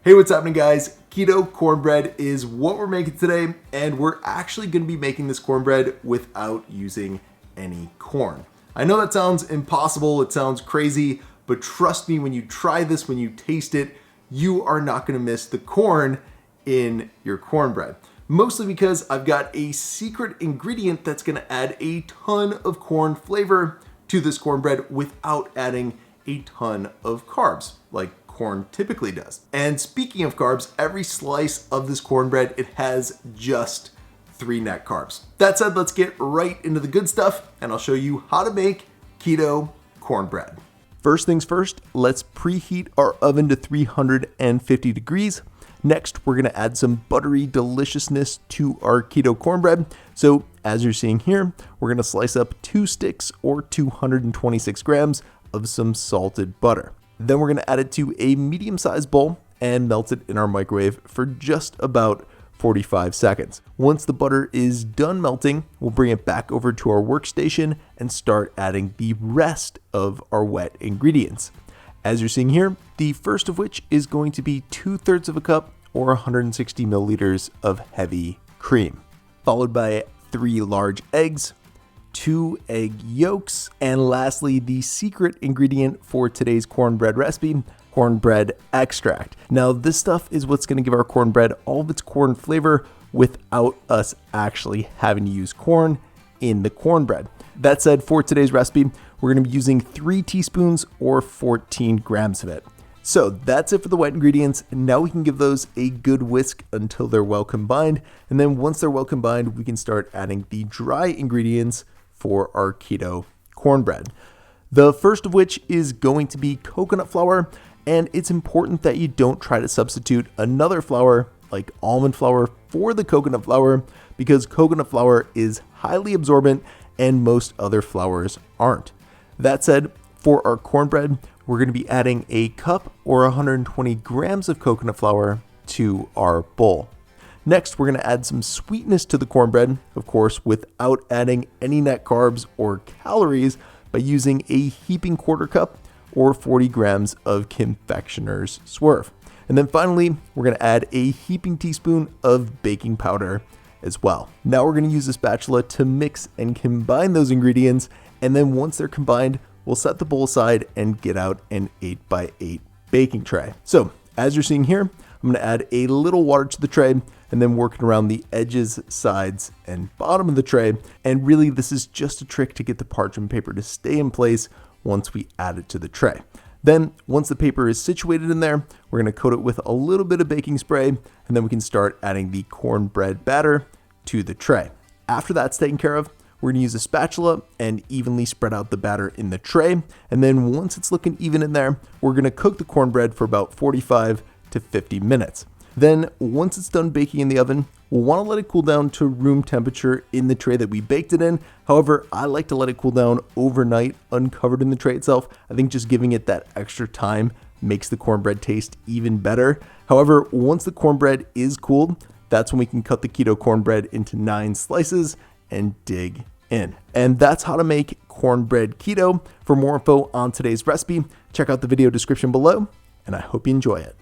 Hey, what's happening, guys? Keto cornbread is what we're making today, and we're actually going to be making this cornbread without using any corn. I know that sounds impossible, it sounds crazy, but trust me, when you try this, when you taste it, you are not going to miss the corn in your cornbread. Mostly because I've got a secret ingredient that's going to add a ton of corn flavor to this cornbread without adding a ton of carbs, like corn typically does. And speaking of carbs, every slice of this cornbread, it has just 3 net carbs. That said, let's get right into the good stuff, and I'll show you how to make keto cornbread. First things first, let's preheat our oven to 350 degrees. Next, we're gonna add some buttery deliciousness to our keto cornbread. So as you're seeing here, we're gonna slice up 2 sticks or 226 grams of some salted butter. Then we're gonna add it to a medium-sized bowl and melt it in our microwave for just about 45 seconds. Once the butter is done melting, we'll bring it back over to our workstation and start adding the rest of our wet ingredients. As you're seeing here, the first of which is going to be 2/3 of a cup or 160 milliliters of heavy cream, followed by 3 large eggs, 2 egg yolks, and lastly, the secret ingredient for today's cornbread recipe, cornbread extract. Now, this stuff is what's going to give our cornbread all of its corn flavor without us actually having to use corn in the cornbread. That said, for today's recipe, we're going to be using 3 teaspoons or 14 grams of it. So that's it for the wet ingredients. Now we can give those a good whisk until they're well combined. And then once they're well combined, we can start adding the dry ingredients for our keto cornbread. The first of which is going to be coconut flour. And it's important that you don't try to substitute another flour like almond flour for the coconut flour, because coconut flour is highly absorbent and most other flours aren't. That said, for our cornbread, we're going to be adding a cup or 120 grams of coconut flour to our bowl. Next, we're going to add some sweetness to the cornbread, of course, without adding any net carbs or calories, by using a heaping quarter cup or 40 grams of confectioner's swerve. And then finally, we're going to add a heaping teaspoon of baking powder as well. Now we're going to use a spatula to mix and combine those ingredients, and then once they're combined, we'll set the bowl aside and get out an 8x8 baking tray. So as you're seeing here, I'm going to add a little water to the tray and then working around the edges, sides, and bottom of the tray. And really, this is just a trick to get the parchment paper to stay in place once we add it to the tray. Then once the paper is situated in there, we're going to coat it with a little bit of baking spray, and then we can start adding the cornbread batter to the tray. After that's taken care of, we're going to use a spatula and evenly spread out the batter in the tray. And then once it's looking even in there, we're going to cook the cornbread for about 45 to 50 minutes. Then once it's done baking in the oven, we'll want to let it cool down to room temperature in the tray that we baked it in. However, I like to let it cool down overnight uncovered in the tray itself. I think just giving it that extra time makes the cornbread taste even better. However, once the cornbread is cooled, that's when we can cut the keto cornbread into 9 slices and dig in. And that's how to make cornbread keto. For more info on today's recipe, check out the video description below, and I hope you enjoy it.